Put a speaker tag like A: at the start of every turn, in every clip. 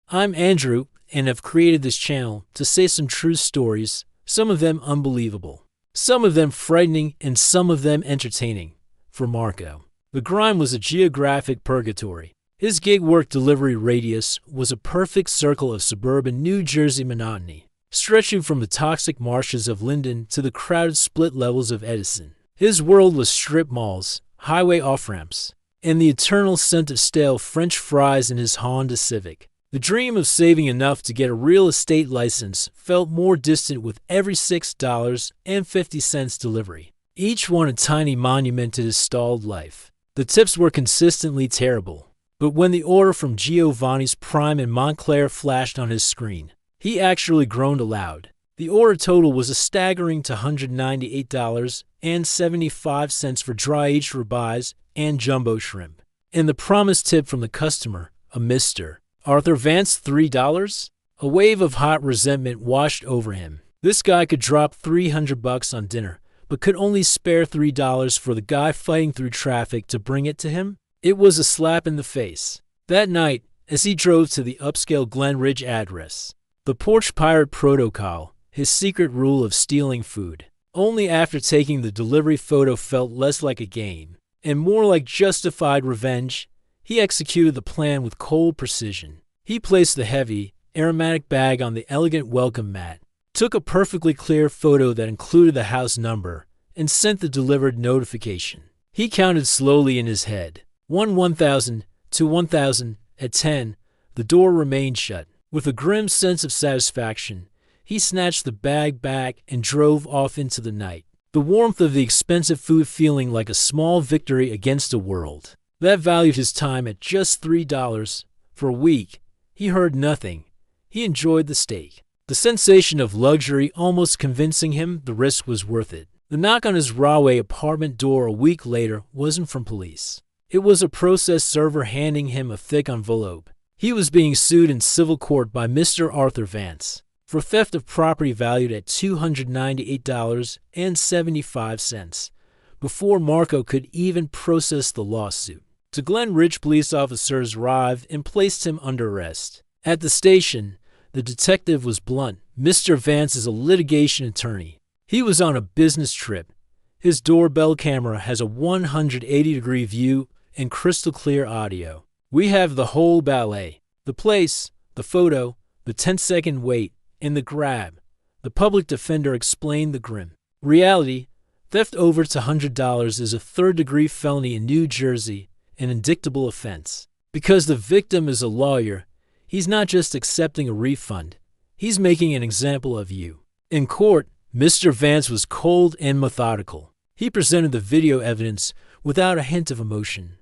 A: I'm Andrew, and I've created this channel to say some true stories, some of them unbelievable, some of them frightening, and some of them entertaining. For Marco, the grind was a geographic purgatory. His gig work delivery radius was a perfect circle of suburban New Jersey monotony, stretching from the toxic marshes of Linden to the crowded split levels of Edison. His world was strip malls, highway off-ramps, and the eternal scent of stale French fries in his Honda Civic. The dream of saving enough to get a real estate license felt more distant with every $6.50 delivery, each one a tiny monument to his stalled life. The tips were consistently terrible, but when the order from Giovanni's Prime in Montclair flashed on his screen, he actually groaned aloud. The order total was a staggering $198.75 for dry-aged ribeyes and jumbo shrimp. And the promised tip from the customer, a Mr. Arthur Vance, $3? A wave of hot resentment washed over him. This guy could drop $300 on dinner, but could only spare $3 for the guy fighting through traffic to bring it to him? It was a slap in the face. That night, as he drove to the upscale Glen Ridge address, the Porch Pirate Protocol, his secret rule of stealing food, only after taking the delivery photo felt less like a game and more like justified revenge. He executed the plan with cold precision. He placed the heavy, aromatic bag on the elegant welcome mat, took a perfectly clear photo that included the house number, and sent the delivered notification. He counted slowly in his head. 1,000 to 1,000. At 10, the door remained shut. With a grim sense of satisfaction, he snatched the bag back and drove off into the night, the warmth of the expensive food feeling like a small victory against a world that valued his time at just $3. For a week, he heard nothing. He enjoyed the steak, the sensation of luxury almost convincing him the risk was worth it. The knock on his Rahway apartment door a week later wasn't from police. It was a process server handing him a thick envelope. He was being sued in civil court by Mr. Arthur Vance for theft of property valued at $298.75 before Marco could even process the lawsuit. The Glen Ridge police officers arrived and placed him under arrest. At the station, the detective was blunt. Mr. Vance is a litigation attorney. He was on a business trip. His doorbell camera has a 180-degree view and crystal clear audio. We have the whole ballet. The place, the photo, the 10-second wait, and the grab. The public defender explained the grim reality. Theft over to $100 is a third-degree felony in New Jersey, an indictable offense. Because the victim is a lawyer, he's not just accepting a refund, he's making an example of you. In court, Mr. Vance was cold and methodical. He presented the video evidence without a hint of emotion.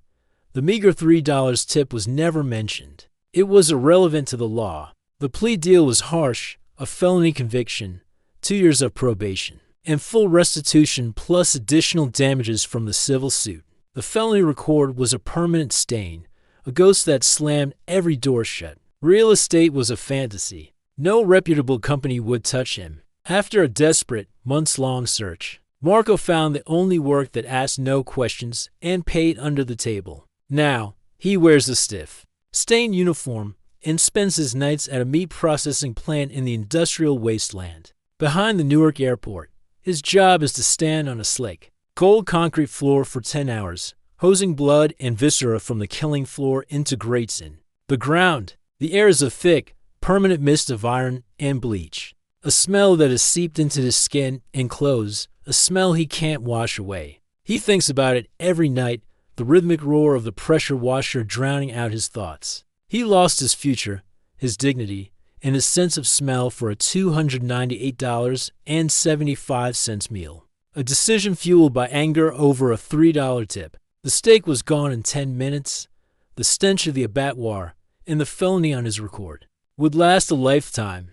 A: The meager $3 tip was never mentioned. It was irrelevant to the law. The plea deal was harsh, a felony conviction, 2 years of probation, and full restitution plus additional damages from the civil suit. The felony record was a permanent stain, a ghost that slammed every door shut. Real estate was a fantasy. No reputable company would touch him. After a desperate, months-long search, Marco found the only work that asked no questions and paid under the table. Now, he wears a stiff, stained uniform and spends his nights at a meat processing plant in the industrial wasteland behind the Newark airport. His job is to stand on a slick, cold concrete floor for 10 hours, hosing blood and viscera from the killing floor into grates in the ground. The air is a thick, permanent mist of iron and bleach, a smell that has seeped into his skin and clothes, a smell he can't wash away. He thinks about it every night, the rhythmic roar of the pressure washer drowning out his thoughts. He lost his future, his dignity, and his sense of smell for a $298.75 meal. A decision fueled by anger over a $3 tip. The steak was gone in 10 minutes. The stench of the abattoir and the felony on his record would last a lifetime.